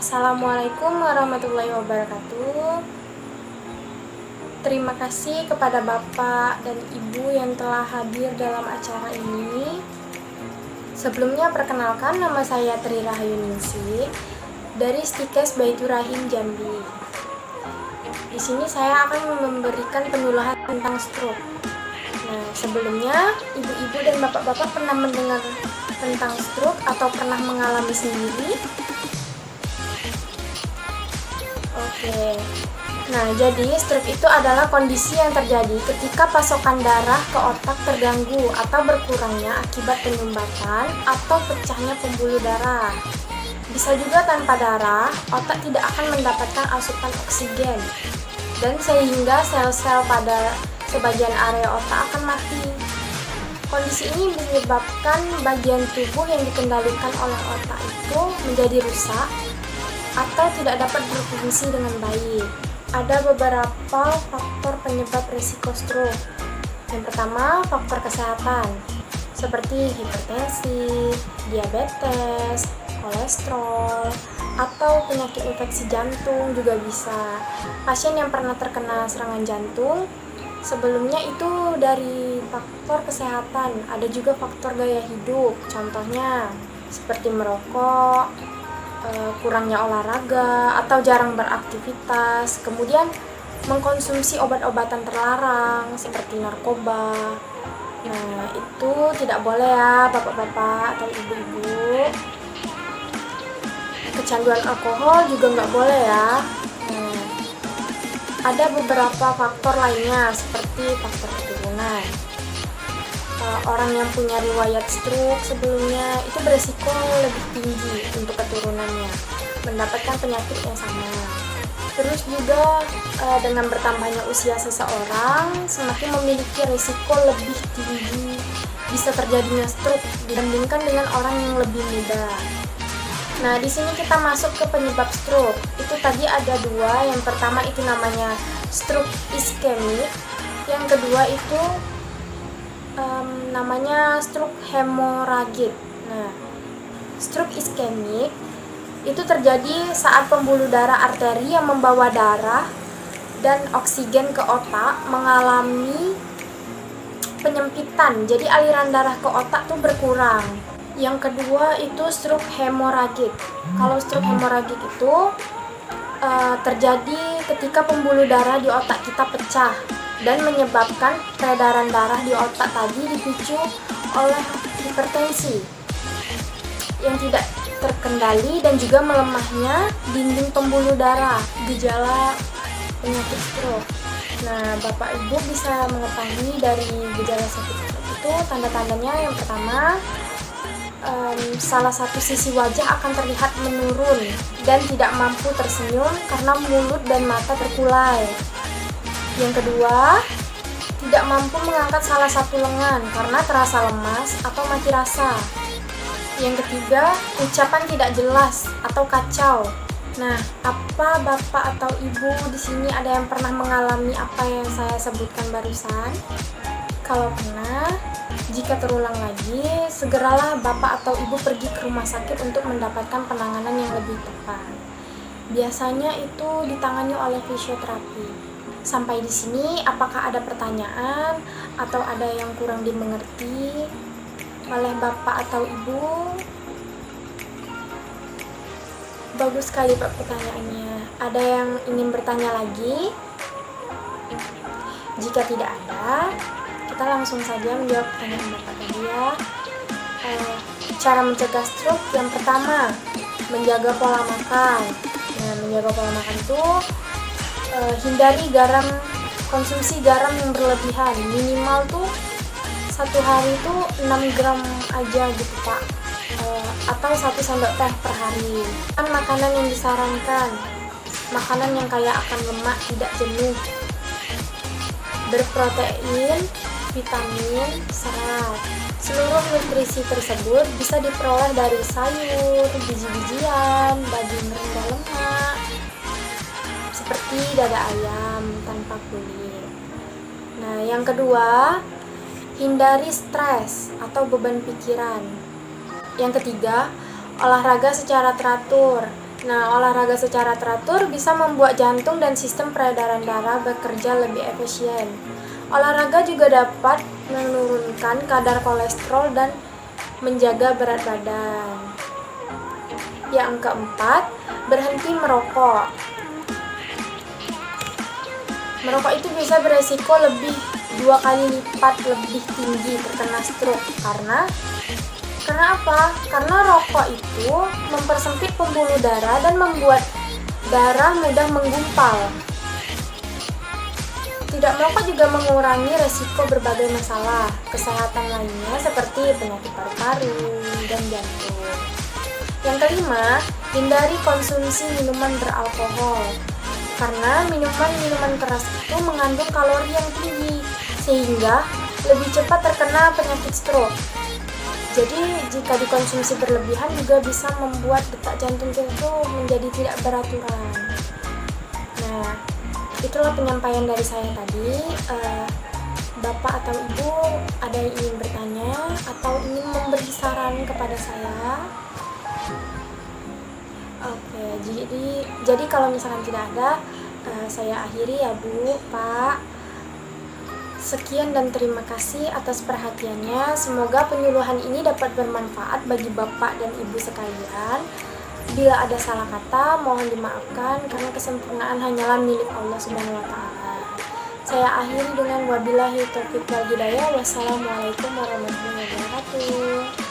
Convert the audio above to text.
Assalamualaikum warahmatullahi wabarakatuh. Terima kasih kepada Bapak dan Ibu yang telah hadir dalam acara ini. Sebelumnya perkenalkan, nama saya Tri Rahayuningsi dari Stikes Baitur Rahim Jambi. Di sini saya akan memberikan penyuluhan tentang stroke. Nah, sebelumnya ibu-ibu dan bapak-bapak pernah mendengar tentang stroke atau pernah mengalami sendiri? Oke. Nah, jadi stroke itu adalah kondisi yang terjadi ketika pasokan darah ke otak terganggu atau berkurangnya akibat penyumbatan atau pecahnya pembuluh darah. Bisa juga tanpa darah, otak tidak akan mendapatkan asupan oksigen, dan sehingga sel-sel pada sebagian area otak akan mati. Kondisi ini menyebabkan bagian tubuh yang dikendalikan oleh otak itu menjadi rusak atau tidak dapat berfungsi dengan baik. Ada beberapa faktor penyebab risiko stroke. Yang pertama, faktor kesehatan seperti hipertensi, diabetes, kolesterol, atau penyakit infeksi jantung juga bisa. Pasien yang pernah terkena serangan jantung sebelumnya itu dari faktor kesehatan. Ada juga faktor gaya hidup, contohnya seperti merokok, kurangnya olahraga atau jarang beraktivitas, kemudian mengkonsumsi obat-obatan terlarang seperti narkoba. Nah, itu tidak boleh ya bapak-bapak atau ibu-ibu. Kecanduan alkohol juga nggak boleh ya. Nah, ada beberapa faktor lainnya seperti faktor keturunan. Orang yang punya riwayat stroke sebelumnya itu beresiko lebih tinggi untuk keturunannya mendapatkan penyakit yang sama. Terus juga dengan bertambahnya usia seseorang semakin memiliki risiko lebih tinggi bisa terjadinya stroke dibandingkan dengan orang yang lebih muda. Nah, di sini kita masuk ke penyebab stroke. Itu tadi ada dua. Yang pertama itu namanya stroke iskemik. Yang kedua itu namanya stroke hemoragik. Nah, stroke iskemik itu terjadi saat pembuluh darah arteri yang membawa darah dan oksigen ke otak mengalami penyempitan. Jadi aliran darah ke otak tuh berkurang. Yang kedua itu stroke hemoragik. Kalau stroke hemoragik itu terjadi ketika pembuluh darah di otak kita pecah dan menyebabkan peredaran darah di otak tadi dipicu oleh hipertensi yang tidak terkendali dan juga melemahnya dinding pembuluh darah, gejala penyakit stroke. Nah, Bapak Ibu bisa mengetahui dari gejala sakit stroke itu tanda-tandanya. Yang pertama, salah satu sisi wajah akan terlihat menurun dan tidak mampu tersenyum karena mulut dan mata terkulai. Yang kedua, tidak mampu mengangkat salah satu lengan karena terasa lemas atau mati rasa. Yang ketiga, ucapan tidak jelas atau kacau. Nah, apa Bapak atau Ibu di sini ada yang pernah mengalami apa yang saya sebutkan barusan? Kalau pernah, jika terulang lagi, segeralah Bapak atau Ibu pergi ke rumah sakit untuk mendapatkan penanganan yang lebih tepat. Biasanya itu ditangani oleh fisioterapi. Sampai di sini, apakah ada pertanyaan atau ada yang kurang dimengerti oleh Bapak atau Ibu? Bagus sekali Pak pertanyaannya. Ada yang ingin bertanya lagi? Jika tidak ada, kita langsung saja menjawab pertanyaan Bapak tadi ya. Cara mencegah stroke yang pertama, menjaga pola makan. Nah, menjaga pola makan itu hindari konsumsi garam yang berlebihan. Minimal tuh satu hari tuh 6 gram aja gitu Pak, atau 1 sendok teh per hari. Kan makanan yang disarankan, makanan yang kaya akan lemak, tidak jenuh, berprotein, vitamin, serat. Seluruh nutrisi tersebut bisa diperoleh dari sayur, biji-bijian, daging rendah lemak seperti dada ayam tanpa kulit. Nah, yang kedua, hindari stres atau beban pikiran. Yang ketiga, olahraga secara teratur. Nah, olahraga secara teratur bisa membuat jantung dan sistem peredaran darah bekerja lebih efisien. Olahraga juga dapat menurunkan kadar kolesterol dan menjaga berat badan. Yang keempat, berhenti merokok. Merokok itu bisa beresiko lebih 2 kali lipat lebih tinggi terkena stroke. Karena apa? Karena rokok itu mempersempit pembuluh darah dan membuat darah mudah menggumpal. Tidak merokok juga mengurangi resiko berbagai masalah kesehatan lainnya seperti penyakit paru-paru dan jantung. Yang kelima, hindari konsumsi minuman beralkohol. Karena minuman keras itu mengandung kalori yang tinggi sehingga lebih cepat terkena penyakit stroke. Jadi jika dikonsumsi berlebihan juga bisa membuat detak jantung itu menjadi tidak beraturan. Nah, itulah penyampaian dari saya tadi. Bapak atau Ibu ada yang ingin bertanya atau ingin memberi saran kepada saya? Oke, jadi kalau misalkan tidak ada, saya akhiri ya Bu, Pak. Sekian dan terima kasih atas perhatiannya. Semoga penyuluhan ini dapat bermanfaat bagi Bapak dan Ibu sekalian. Bila ada salah kata, mohon dimaafkan karena kesempurnaan hanyalah milik Allah Subhanahu wa taala. Saya akhiri dengan wabillahi taufiq wal hidayah. Wassalamualaikum warahmatullahi wabarakatuh.